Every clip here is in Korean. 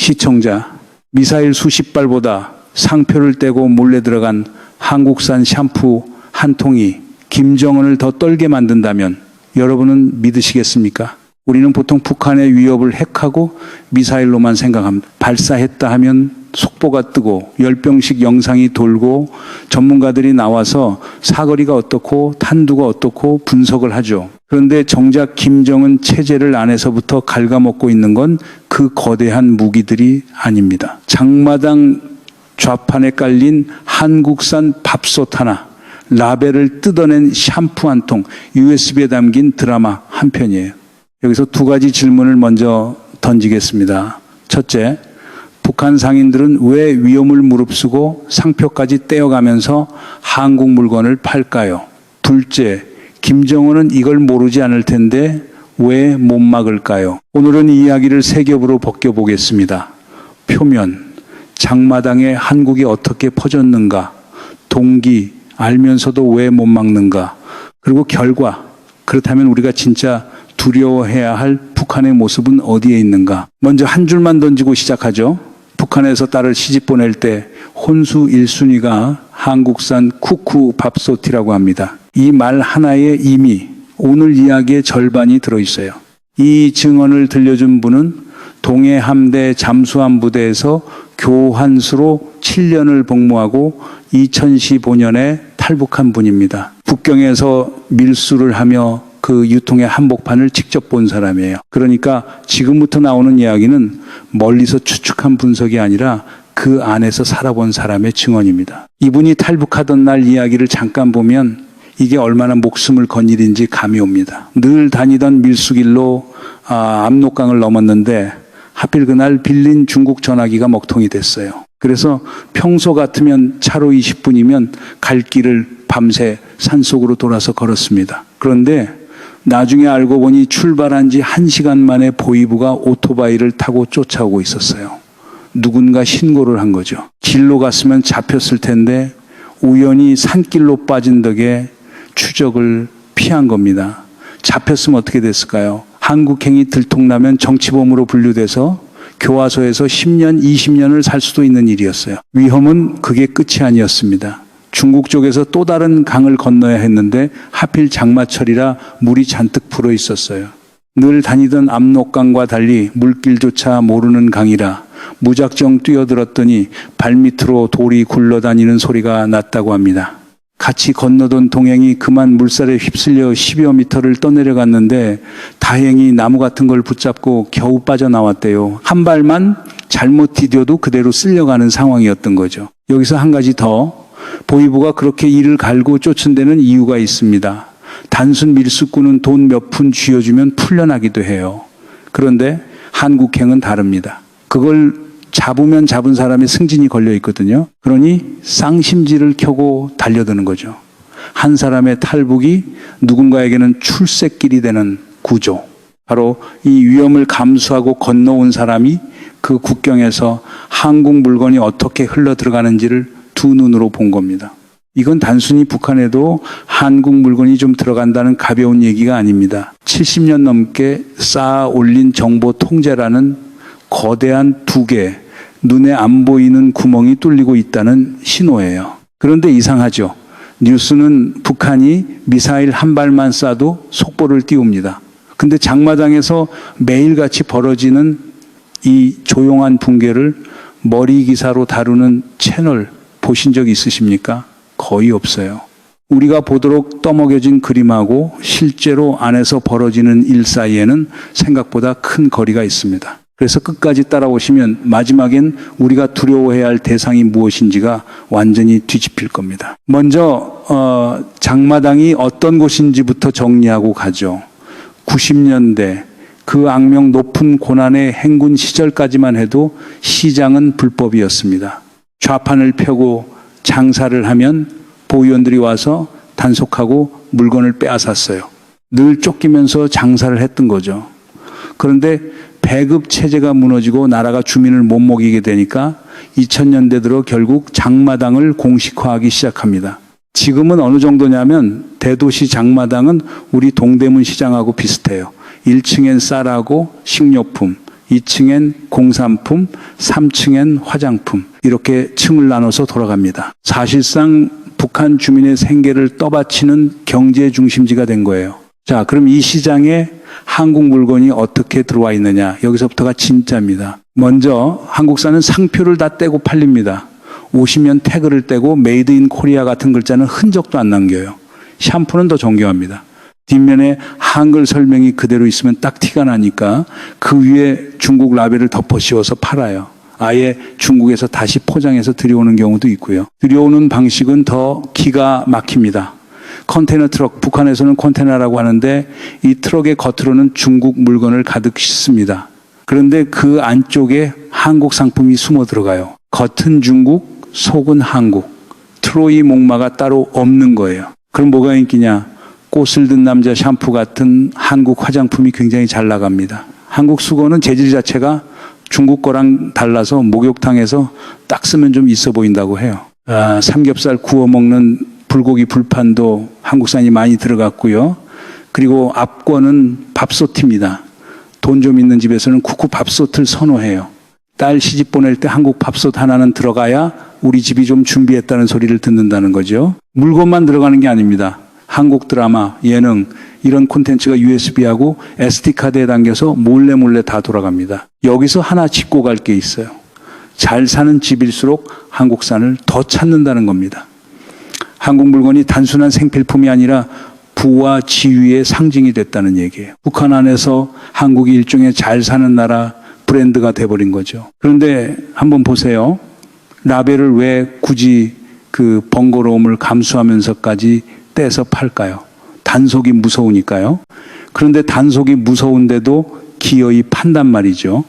시청자, 미사일 수십 발보다 상표를 떼고 몰래 들어간 한국산 샴푸 한 통이 김정은을 더 떨게 만든다면 여러분은 믿으시겠습니까? 우리는 보통 북한의 위협을 핵하고 미사일로만 생각합니다. 발사했다 하면 속보가 뜨고 열병식 영상이 돌고 전문가들이 나와서 사거리가 어떻고 탄두가 어떻고 분석을 하죠. 그런데 정작 김정은 체제를 안에서부터 갉아먹고 있는 건 그 거대한 무기들이 아닙니다. 장마당 좌판에 깔린 한국산 밥솥 하나, 라벨을 뜯어낸 샴푸 한 통, USB에 담긴 드라마 한 편이에요. 여기서 두 가지 질문을 먼저 던지겠습니다. 첫째, 북한 상인들은 왜 위험을 무릅쓰고 상표까지 떼어가면서 한국 물건을 팔까요? 둘째, 김정은은 이걸 모르지 않을 텐데 왜 못 막을까요? 오늘은 이 이야기를 세 겹으로 벗겨보겠습니다. 표면, 장마당에 한국이 어떻게 퍼졌는가? 동기, 알면서도 왜 못 막는가? 그리고 결과, 그렇다면 우리가 진짜 두려워해야 할 북한의 모습은 어디에 있는가? 먼저 한 줄만 던지고 시작하죠. 북한에서 딸을 시집 보낼 때 혼수 1순위가 한국산 쿠쿠 밥솥이라고 합니다. 이 말 하나에 이미 오늘 이야기의 절반이 들어있어요. 이 증언을 들려준 분은 동해 함대 잠수함 부대에서 교환수로 7년을 복무하고 2015년에 탈북한 분입니다. 북경에서 밀수를 하며 그 유통의 한복판을 직접 본 사람이에요. 그러니까 지금부터 나오는 이야기는 멀리서 추측한 분석이 아니라 그 안에서 살아본 사람의 증언입니다. 이분이 탈북하던 날 이야기를 잠깐 보면 이게 얼마나 목숨을 건 일인지 감이 옵니다. 늘 다니던 밀수길로 압록강을 넘었는데 하필 그날 빌린 중국 전화기가 먹통이 됐어요. 그래서 평소 같으면 차로 20분이면 갈 길을 밤새 산속으로 돌아서 걸었습니다. 그런데 나중에 알고 보니 출발한 지 1시간 만에 보이부가 오토바이를 타고 쫓아오고 있었어요. 누군가 신고를 한 거죠. 길로 갔으면 잡혔을 텐데 우연히 산길로 빠진 덕에 추적을 피한 겁니다. 잡혔으면 어떻게 됐을까요? 한국행이 들통나면 정치범으로 분류돼서 교화소에서 10년, 20년을 살 수도 있는 일이었어요. 위험은 그게 끝이 아니었습니다. 중국 쪽에서 또 다른 강을 건너야 했는데 하필 장마철이라 물이 잔뜩 불어 있었어요. 늘 다니던 압록강과 달리 물길조차 모르는 강이라 무작정 뛰어들었더니 발밑으로 돌이 굴러다니는 소리가 났다고 합니다. 같이 건너던 동행이 그만 물살에 휩쓸려 10여 미터를 떠내려갔는데 다행히 나무 같은 걸 붙잡고 겨우 빠져나왔대요. 한 발만 잘못 디뎌도 그대로 쓸려가는 상황이었던 거죠. 여기서 한 가지 더, 보이부가 그렇게 이를 갈고 쫓은 데는 이유가 있습니다. 단순 밀수꾼은 돈 몇 푼 쥐어주면 풀려나기도 해요. 그런데 한국행은 다릅니다. 그걸 잡으면 잡은 사람의 승진이 걸려 있거든요. 그러니 쌍심지를 켜고 달려드는 거죠. 한 사람의 탈북이 누군가에게는 출세길이 되는 구조. 바로 이 위험을 감수하고 건너온 사람이 그 국경에서 한국 물건이 어떻게 흘러 들어가는지를 두 눈으로 본 겁니다. 이건 단순히 북한에도 한국 물건이 좀 들어간다는 가벼운 얘기가 아닙니다. 70년 넘게 쌓아 올린 정보 통제라는 거대한 두 개, 눈에 안 보이는 구멍이 뚫리고 있다는 신호예요. 그런데 이상하죠. 뉴스는 북한이 미사일 한 발만 쏴도 속보를 띄웁니다. 근데 장마당에서 매일같이 벌어지는 이 조용한 붕괴를 머리 기사로 다루는 채널 보신 적 있으십니까? 거의 없어요. 우리가 보도록 떠먹여진 그림하고 실제로 안에서 벌어지는 일 사이에는 생각보다 큰 거리가 있습니다. 그래서 끝까지 따라오시면 마지막엔 우리가 두려워해야 할 대상이 무엇인지가 완전히 뒤집힐 겁니다. 먼저 장마당이 어떤 곳인지부터 정리하고 가죠. 90년대 그 악명 높은 고난의 행군 시절까지만 해도 시장은 불법이었습니다. 좌판을 펴고 장사를 하면 보위원들이 와서 단속하고 물건을 빼앗았어요. 늘 쫓기면서 장사를 했던 거죠. 그런데 배급 체제가 무너지고 나라가 주민을 못 먹이게 되니까 2000년대 들어 결국 장마당을 공식화하기 시작합니다. 지금은 어느 정도냐면 대도시 장마당은 우리 동대문 시장하고 비슷해요. 1층엔 쌀하고 식료품, 2층엔 공산품, 3층엔 화장품. 이렇게 층을 나눠서 돌아갑니다. 사실상 북한 주민의 생계를 떠받치는 경제 중심지가 된 거예요. 자, 그럼 이 시장에 한국 물건이 어떻게 들어와 있느냐. 여기서부터가 진짜입니다. 먼저 한국산은 상표를 다 떼고 팔립니다. 오시면 태그를 떼고 메이드 인 코리아 같은 글자는 흔적도 안 남겨요. 샴푸는 더 정교합니다. 뒷면에 한글 설명이 그대로 있으면 딱 티가 나니까 그 위에 중국 라벨을 덮어 씌워서 팔아요. 아예 중국에서 다시 포장해서 들여오는 경우도 있고요. 들여오는 방식은 더 기가 막힙니다. 컨테이너 트럭, 북한에서는 컨테이너라고 하는데 이 트럭의 겉으로는 중국 물건을 가득 싣습니다. 그런데 그 안쪽에 한국 상품이 숨어 들어가요. 겉은 중국, 속은 한국. 트로이 목마가 따로 없는 거예요. 그럼 뭐가 인기냐? 꽃을 든 남자 샴푸 같은 한국 화장품이 굉장히 잘 나갑니다. 한국 수건은 재질 자체가 중국 거랑 달라서 목욕탕에서 딱 쓰면 좀 있어 보인다고 해요. 삼겹살 구워 먹는 불고기 불판도 한국산이 많이 들어갔고요. 그리고 앞권은 밥솥입니다. 돈 좀 있는 집에서는 쿠쿠 밥솥을 선호해요. 딸 시집 보낼 때 한국 밥솥 하나는 들어가야 우리 집이 좀 준비했다는 소리를 듣는다는 거죠. 물건만 들어가는 게 아닙니다. 한국 드라마, 예능 이런 콘텐츠가 USB하고 SD카드에 담겨서 몰래 다 돌아갑니다. 여기서 하나 짚고 갈 게 있어요. 잘 사는 집일수록 한국산을 더 찾는다는 겁니다. 한국 물건이 단순한 생필품이 아니라 부와 지위의 상징이 됐다는 얘기예요. 북한 안에서 한국이 일종의 잘 사는 나라 브랜드가 돼버린 거죠. 그런데 한번 보세요. 라벨을 왜 굳이 그 번거로움을 감수하면서까지 떼서 팔까요? 단속이 무서우니까요. 그런데 단속이 무서운데도 기어이 판단 말이죠.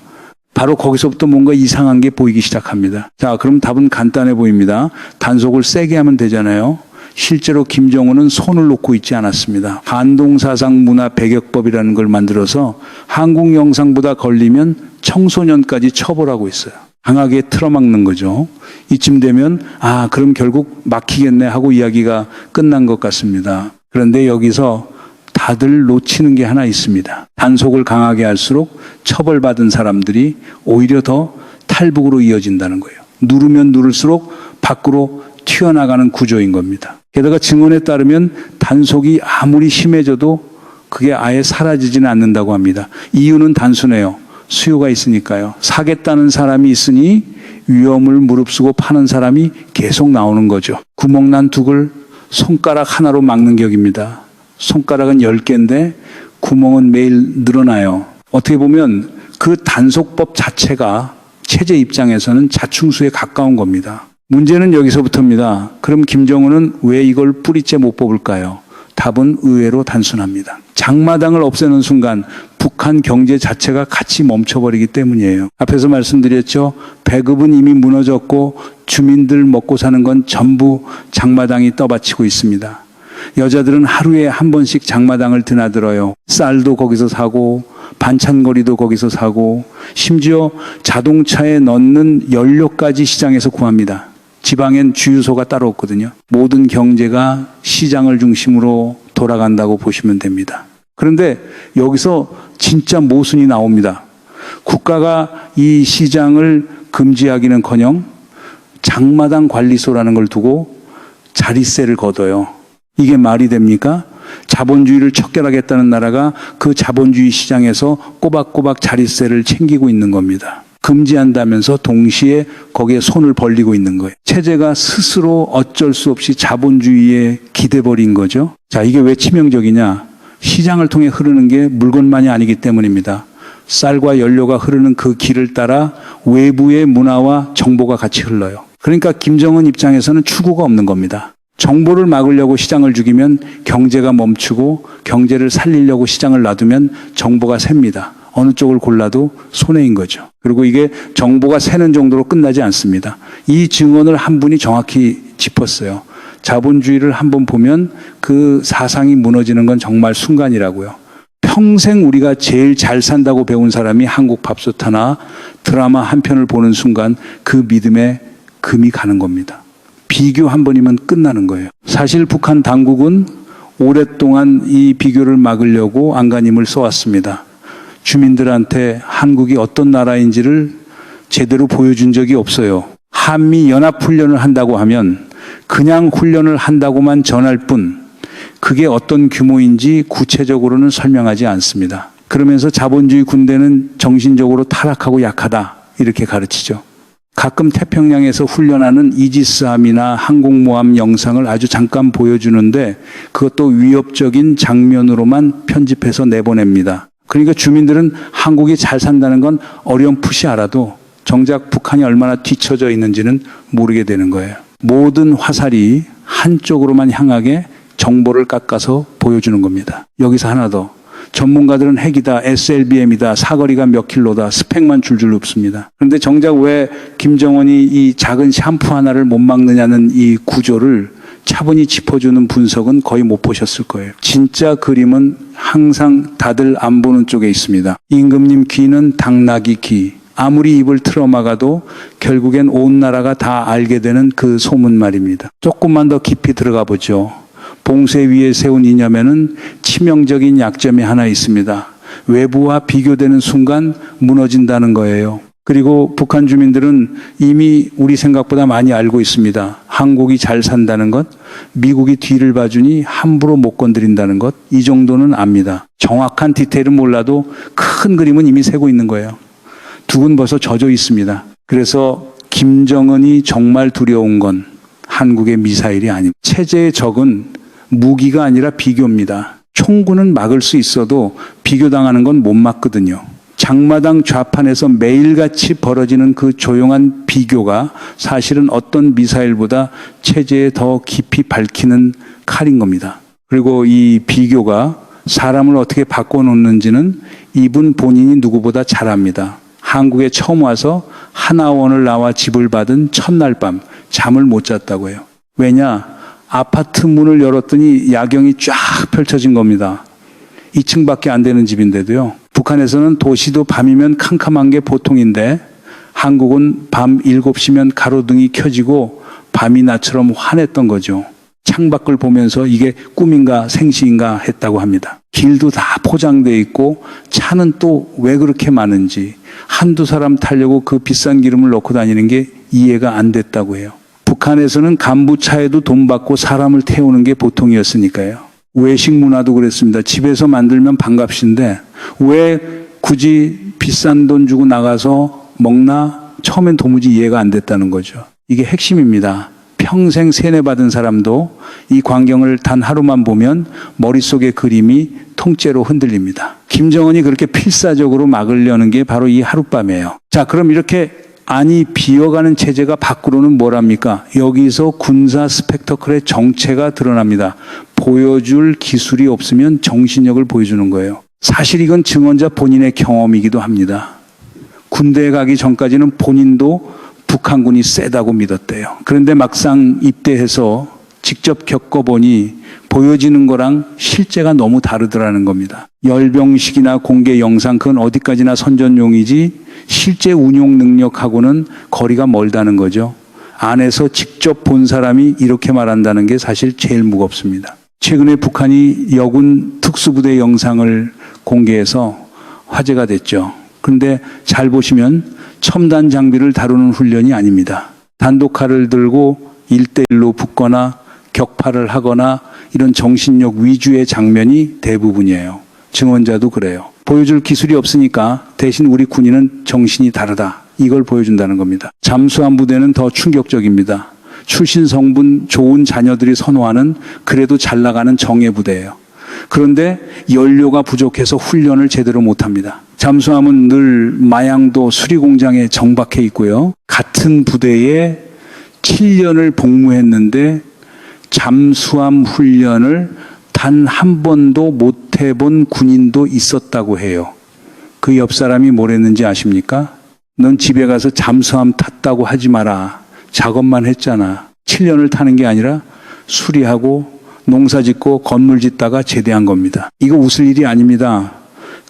바로 거기서부터 뭔가 이상한 게 보이기 시작합니다. 자, 그럼 답은 간단해 보입니다. 단속을 세게 하면 되잖아요. 실제로 김정은은 손을 놓고 있지 않았습니다. 한동사상 문화 배격법이라는 걸 만들어서 한국 영상보다 걸리면 청소년까지 처벌하고 있어요. 강하게 틀어막는 거죠. 이쯤 되면 그럼 결국 막히겠네 하고 이야기가 끝난 것 같습니다. 그런데 여기서 다들 놓치는 게 하나 있습니다. 단속을 강하게 할수록 처벌받은 사람들이 오히려 더 탈북으로 이어진다는 거예요. 누르면 누를수록 밖으로 튀어나가는 구조인 겁니다. 게다가 증언에 따르면 단속이 아무리 심해져도 그게 아예 사라지지는 않는다고 합니다. 이유는 단순해요. 수요가 있으니까요. 사겠다는 사람이 있으니 위험을 무릅쓰고 파는 사람이 계속 나오는 거죠. 구멍난 둑을 손가락 하나로 막는 격입니다. 손가락은 10개인데 구멍은 매일 늘어나요. 어떻게 보면 그 단속법 자체가 체제 입장에서는 자충수에 가까운 겁니다. 문제는 여기서부터입니다. 그럼 김정은은 왜 이걸 뿌리째 못 뽑을까요? 답은 의외로 단순합니다. 장마당을 없애는 순간 북한 경제 자체가 같이 멈춰버리기 때문이에요. 앞에서 말씀드렸죠. 배급은 이미 무너졌고 주민들 먹고 사는 건 전부 장마당이 떠받치고 있습니다. 여자들은 하루에 한 번씩 장마당을 드나들어요. 쌀도 거기서 사고 반찬거리도 거기서 사고 심지어 자동차에 넣는 연료까지 시장에서 구합니다. 지방엔 주유소가 따로 없거든요. 모든 경제가 시장을 중심으로 돌아간다고 보시면 됩니다. 그런데 여기서 진짜 모순이 나옵니다. 국가가 이 시장을 금지하기는커녕 장마당 관리소라는 걸 두고 자릿세를 걷어요. 이게 말이 됩니까? 자본주의를 척결하겠다는 나라가 그 자본주의 시장에서 꼬박꼬박 자릿세를 챙기고 있는 겁니다. 금지한다면서 동시에 거기에 손을 벌리고 있는 거예요. 체제가 스스로 어쩔 수 없이 자본주의에 기대버린 거죠. 자, 이게 왜 치명적이냐? 시장을 통해 흐르는 게 물건만이 아니기 때문입니다. 쌀과 연료가 흐르는 그 길을 따라 외부의 문화와 정보가 같이 흘러요. 그러니까 김정은 입장에서는 추구가 없는 겁니다. 정보를 막으려고 시장을 죽이면 경제가 멈추고 경제를 살리려고 시장을 놔두면 정보가 셉니다. 어느 쪽을 골라도 손해인 거죠. 그리고 이게 정보가 새는 정도로 끝나지 않습니다. 이 증언을 한 분이 정확히 짚었어요. 자본주의를 한번 보면 그 사상이 무너지는 건 정말 순간이라고요. 평생 우리가 제일 잘 산다고 배운 사람이 한국 밥솥 하나, 드라마 한 편을 보는 순간 그 믿음에 금이 가는 겁니다. 비교 한 번이면 끝나는 거예요. 사실 북한 당국은 오랫동안 이 비교를 막으려고 안간힘을 써왔습니다. 주민들한테 한국이 어떤 나라인지를 제대로 보여준 적이 없어요. 한미 연합훈련을 한다고 하면 그냥 훈련을 한다고만 전할 뿐 그게 어떤 규모인지 구체적으로는 설명하지 않습니다. 그러면서 자본주의 군대는 정신적으로 타락하고 약하다 이렇게 가르치죠. 가끔 태평양에서 훈련하는 이지스함이나 항공모함 영상을 아주 잠깐 보여주는데 그것도 위협적인 장면으로만 편집해서 내보냅니다. 그러니까 주민들은 한국이 잘 산다는 건 어렴풋이 알아도 정작 북한이 얼마나 뒤처져 있는지는 모르게 되는 거예요. 모든 화살이 한쪽으로만 향하게 정보를 깎아서 보여주는 겁니다. 여기서 하나 더. 전문가들은 핵이다, SLBM이다, 사거리가 몇 킬로다, 스펙만 줄줄 읊습니다. 그런데 정작 왜 김정은이 이 작은 샴푸 하나를 못 막느냐는 이 구조를 차분히 짚어주는 분석은 거의 못 보셨을 거예요. 진짜 그림은 항상 다들 안 보는 쪽에 있습니다. 임금님 귀는 당나귀 귀. 아무리 입을 틀어막아도 결국엔 온 나라가 다 알게 되는 그 소문 말입니다. 조금만 더 깊이 들어가 보죠. 봉쇄 위에 세운 이념에는 치명적인 약점이 하나 있습니다. 외부와 비교되는 순간 무너진다는 거예요. 그리고 북한 주민들은 이미 우리 생각보다 많이 알고 있습니다. 한국이 잘 산다는 것, 미국이 뒤를 봐주니 함부로 못 건드린다는 것, 이 정도는 압니다. 정확한 디테일은 몰라도 큰 그림은 이미 세고 있는 거예요. 두근 벌써 젖어 있습니다. 그래서 김정은이 정말 두려운 건 한국의 미사일이 아닙니다. 체제의 적은 무기가 아니라 비교입니다. 총구는 막을 수 있어도 비교당하는 건 못 막거든요. 장마당 좌판에서 매일같이 벌어지는 그 조용한 비교가 사실은 어떤 미사일보다 체제에 더 깊이 밝히는 칼인 겁니다. 그리고 이 비교가 사람을 어떻게 바꿔놓는지는 이분 본인이 누구보다 잘 압니다. 한국에 처음 와서 하나원을 나와 집을 받은 첫날 밤 잠을 못 잤다고 해요. 왜냐? 아파트 문을 열었더니 야경이 쫙 펼쳐진 겁니다. 2층밖에 안 되는 집인데도요. 북한에서는 도시도 밤이면 캄캄한 게 보통인데 한국은 밤 7시면 가로등이 켜지고 밤이 나처럼 환했던 거죠. 창밖을 보면서 이게 꿈인가 생시인가 했다고 합니다. 길도 다 포장되어 있고 차는 또 왜 그렇게 많은지 한두 사람 타려고 그 비싼 기름을 넣고 다니는 게 이해가 안 됐다고 해요. 북한에서는 간부차에도 돈 받고 사람을 태우는 게 보통이었으니까요. 외식 문화도 그랬습니다. 집에서 만들면 반값인데 왜 굳이 비싼 돈 주고 나가서 먹나? 처음엔 도무지 이해가 안 됐다는 거죠. 이게 핵심입니다. 평생 세뇌받은 사람도 이 광경을 단 하루만 보면 머릿속의 그림이 통째로 흔들립니다. 김정은이 그렇게 필사적으로 막으려는 게 바로 이 하룻밤이에요. 자, 그럼 이렇게 안이 비어가는 체제가 밖으로는 뭐랍니까? 여기서 군사 스펙터클의 정체가 드러납니다. 보여줄 기술이 없으면 정신력을 보여주는 거예요. 사실 이건 증언자 본인의 경험이기도 합니다. 군대에 가기 전까지는 본인도 북한군이 세다고 믿었대요. 그런데 막상 입대해서 직접 겪어보니 보여지는 거랑 실제가 너무 다르더라는 겁니다. 열병식이나 공개 영상 그건 어디까지나 선전용이지 실제 운용 능력하고는 거리가 멀다는 거죠. 안에서 직접 본 사람이 이렇게 말한다는 게 사실 제일 무겁습니다. 최근에 북한이 여군 특수부대 영상을 공개해서 화제가 됐죠. 그런데 잘 보시면 첨단 장비를 다루는 훈련이 아닙니다. 단독칼을 들고 1대1로 붙거나 격파를 하거나 이런 정신력 위주의 장면이 대부분이에요. 증언자도 그래요. 보여줄 기술이 없으니까 대신 우리 군인은 정신이 다르다. 이걸 보여준다는 겁니다. 잠수함 부대는 더 충격적입니다. 출신 성분 좋은 자녀들이 선호하는 그래도 잘 나가는 정예 부대예요. 그런데 연료가 부족해서 훈련을 제대로 못합니다. 잠수함은 늘 마양도 수리공장에 정박해 있고요. 같은 부대에 7년을 복무했는데 잠수함 훈련을 단 한 번도 못 해본 군인도 있었다고 해요. 그 옆 사람이 뭘 했는지 아십니까? 넌 집에 가서 잠수함 탔다고 하지 마라. 작업만 했잖아. 7년을 타는 게 아니라 수리하고 농사 짓고 건물 짓다가 제대한 겁니다. 이거 웃을 일이 아닙니다.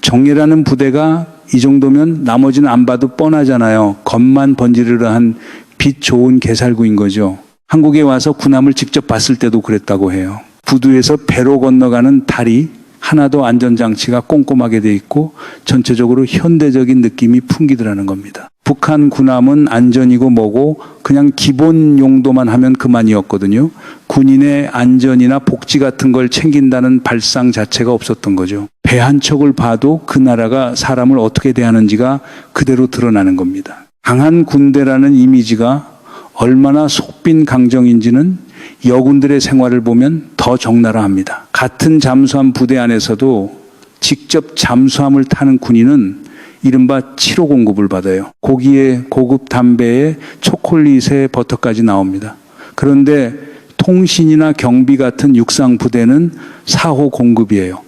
정예라는 부대가 이 정도면 나머지는 안 봐도 뻔하잖아요. 겉만 번지르르한 빛 좋은 개살구인 거죠. 한국에 와서 군함을 직접 봤을 때도 그랬다고 해요. 부두에서 배로 건너가는 다리 하나도 안전장치가 꼼꼼하게 돼 있고 전체적으로 현대적인 느낌이 풍기더라는 겁니다. 북한 군함은 안전이고 뭐고 그냥 기본 용도만 하면 그만이었거든요. 군인의 안전이나 복지 같은 걸 챙긴다는 발상 자체가 없었던 거죠. 배 한 척을 봐도 그 나라가 사람을 어떻게 대하는지가 그대로 드러나는 겁니다. 강한 군대라는 이미지가 얼마나 속빈 강정인지는 여군들의 생활을 보면 더 적나라합니다. 같은 잠수함 부대 안에서도 직접 잠수함을 타는 군인은 이른바 7호 공급을 받아요. 고기에 고급 담배에 초콜릿에 버터까지 나옵니다. 그런데 통신이나 경비 같은 육상 부대는 4호 공급이에요.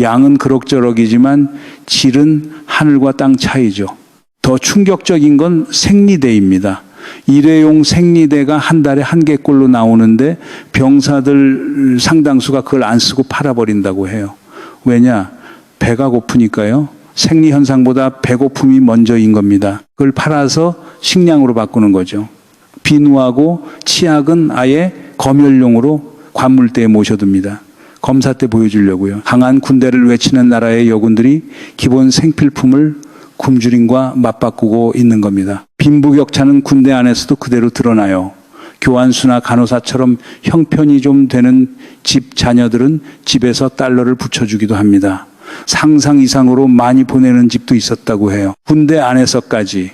양은 그럭저럭이지만 질은 하늘과 땅 차이죠. 더 충격적인 건 생리대입니다. 일회용 생리대가 한 달에 1개꼴로 나오는데 병사들 상당수가 그걸 안 쓰고 팔아버린다고 해요. 왜냐? 배가 고프니까요. 생리 현상보다 배고픔이 먼저인 겁니다. 그걸 팔아서 식량으로 바꾸는 거죠. 비누하고 치약은 아예 검열용으로 관물대에 모셔둡니다. 검사 때 보여주려고요. 강한 군대를 외치는 나라의 여군들이 기본 생필품을 굶주림과 맞바꾸고 있는 겁니다. 빈부격차는 군대 안에서도 그대로 드러나요. 교환수나 간호사처럼 형편이 좀 되는 집 자녀들은 집에서 달러를 붙여주기도 합니다. 상상 이상으로 많이 보내는 집도 있었다고 해요. 군대 안에서까지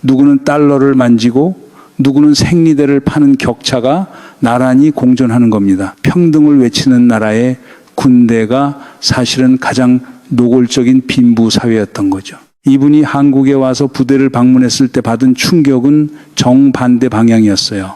누구는 달러를 만지고 누구는 생리대를 파는 격차가 나란히 공존하는 겁니다. 평등을 외치는 나라의 군대가 사실은 가장 노골적인 빈부 사회였던 거죠. 이분이 한국에 와서 부대를 방문했을 때 받은 충격은 정반대 방향이었어요.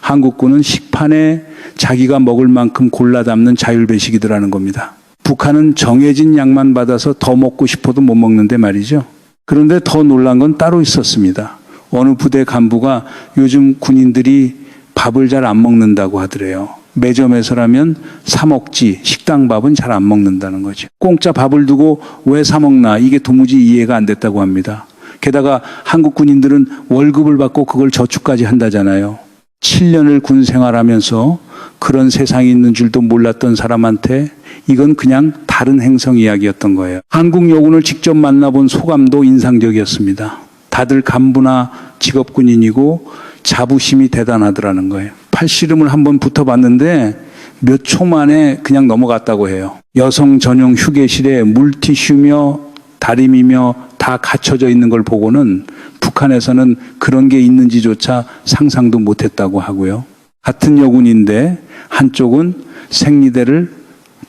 한국군은 식판에 자기가 먹을 만큼 골라 담는 자율배식이더라는 겁니다. 북한은 정해진 양만 받아서 더 먹고 싶어도 못 먹는데 말이죠. 그런데 더 놀란 건 따로 있었습니다. 어느 부대 간부가 요즘 군인들이 밥을 잘 안 먹는다고 하더래요. 매점에서라면 사 먹지 식당 밥은 잘 안 먹는다는 거죠. 공짜 밥을 두고 왜 사 먹나 이게 도무지 이해가 안 됐다고 합니다. 게다가 한국 군인들은 월급을 받고 그걸 저축까지 한다잖아요. 7년을 군 생활하면서 그런 세상이 있는 줄도 몰랐던 사람한테 이건 그냥 다른 행성 이야기였던 거예요. 한국 여군을 직접 만나본 소감도 인상적이었습니다. 다들 간부나 직업군인이고 자부심이 대단하더라는 거예요. 팔씨름을 한번 붙어봤는데 몇 초 만에 그냥 넘어갔다고 해요. 여성 전용 휴게실에 물티슈며 다림이며 다 갖춰져 있는 걸 보고는 북한에서는 그런 게 있는지조차 상상도 못했다고 하고요. 같은 여군인데 한쪽은 생리대를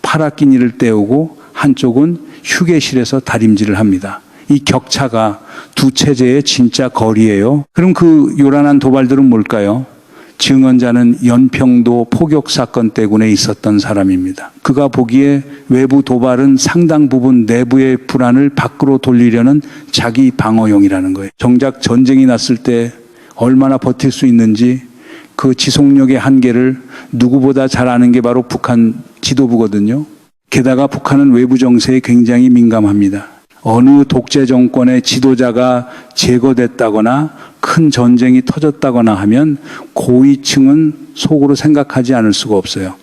팔아끼니를 때우고 한쪽은 휴게실에서 다림질을 합니다. 이 격차가 두 체제의 진짜 거리예요. 그럼 그 요란한 도발들은 뭘까요? 증언자는 연평도 포격 사건 때문에 있었던 사람입니다. 그가 보기에 외부 도발은 상당 부분 내부의 불안을 밖으로 돌리려는 자기 방어용이라는 거예요. 정작 전쟁이 났을 때 얼마나 버틸 수 있는지 그 지속력의 한계를 누구보다 잘 아는 게 바로 북한 지도부거든요. 게다가 북한은 외부 정세에 굉장히 민감합니다. 어느 독재 정권의 지도자가 제거됐다거나 큰 전쟁이 터졌다거나 하면 고위층은 속으로 생각하지 않을 수가 없어요.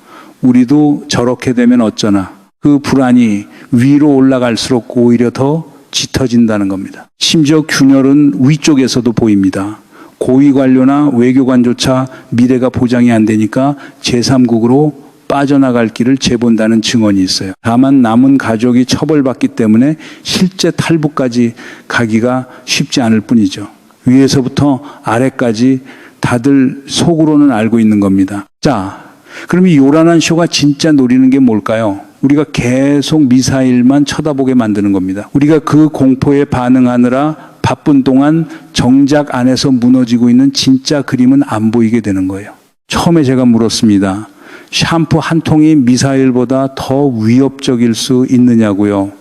우리도 저렇게 되면 어쩌나. 그 불안이 위로 올라갈수록 오히려 더 짙어진다는 겁니다. 심지어 균열은 위쪽에서도 보입니다. 고위 관료나 외교관조차 미래가 보장이 안 되니까 제3국으로 빠져나갈 길을 재본다는 증언이 있어요. 다만 남은 가족이 처벌받기 때문에 실제 탈북까지 가기가 쉽지 않을 뿐이죠. 위에서부터 아래까지 다들 속으로는 알고 있는 겁니다. 자, 그럼 이 요란한 쇼가 진짜 노리는 게 뭘까요? 우리가 계속 미사일만 쳐다보게 만드는 겁니다. 우리가 그 공포에 반응하느라 바쁜 동안 정작 안에서 무너지고 있는 진짜 그림은 안 보이게 되는 거예요. 처음에 제가 물었습니다. 샴푸 한 통이 미사일보다 더 위협적일 수 있느냐고요.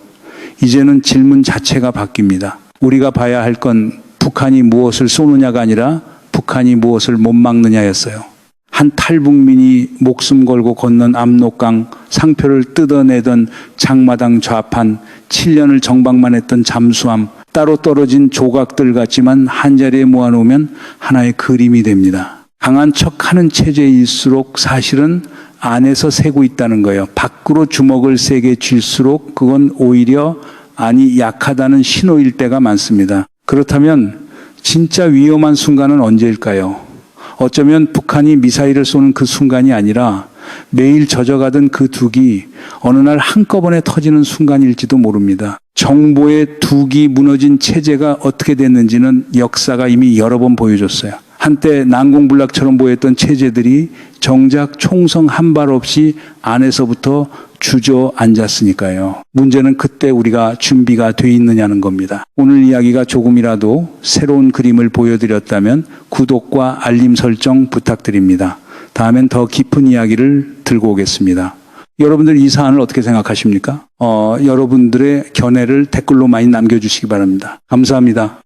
이제는 질문 자체가 바뀝니다. 우리가 봐야 할 건 북한이 무엇을 쏘느냐가 아니라 북한이 무엇을 못 막느냐였어요. 한 탈북민이 목숨 걸고 건넌 압록강 상표를 뜯어내던 장마당 좌판 7년을 정박만 했던 잠수함 따로 떨어진 조각들 같지만 한자리에 모아놓으면 하나의 그림이 됩니다. 강한 척하는 체제일수록 사실은 안에서 새고 있다는 거예요. 밖으로 주먹을 세게 쥘수록 그건 오히려 안이 약하다는 신호일 때가 많습니다. 그렇다면 진짜 위험한 순간은 언제일까요? 어쩌면 북한이 미사일을 쏘는 그 순간이 아니라 매일 젖어가던 그 둑이 어느 날 한꺼번에 터지는 순간일지도 모릅니다. 정보의 둑이 무너진 체제가 어떻게 됐는지는 역사가 이미 여러 번 보여줬어요. 한때 난공불락처럼 보였던 체제들이 정작 총성 한 발 없이 안에서부터 주저앉았으니까요. 문제는 그때 우리가 준비가 돼 있느냐는 겁니다. 오늘 이야기가 조금이라도 새로운 그림을 보여드렸다면 구독과 알림 설정 부탁드립니다. 다음엔 더 깊은 이야기를 들고 오겠습니다. 여러분들 이 사안을 어떻게 생각하십니까? 여러분들의 견해를 댓글로 많이 남겨주시기 바랍니다. 감사합니다.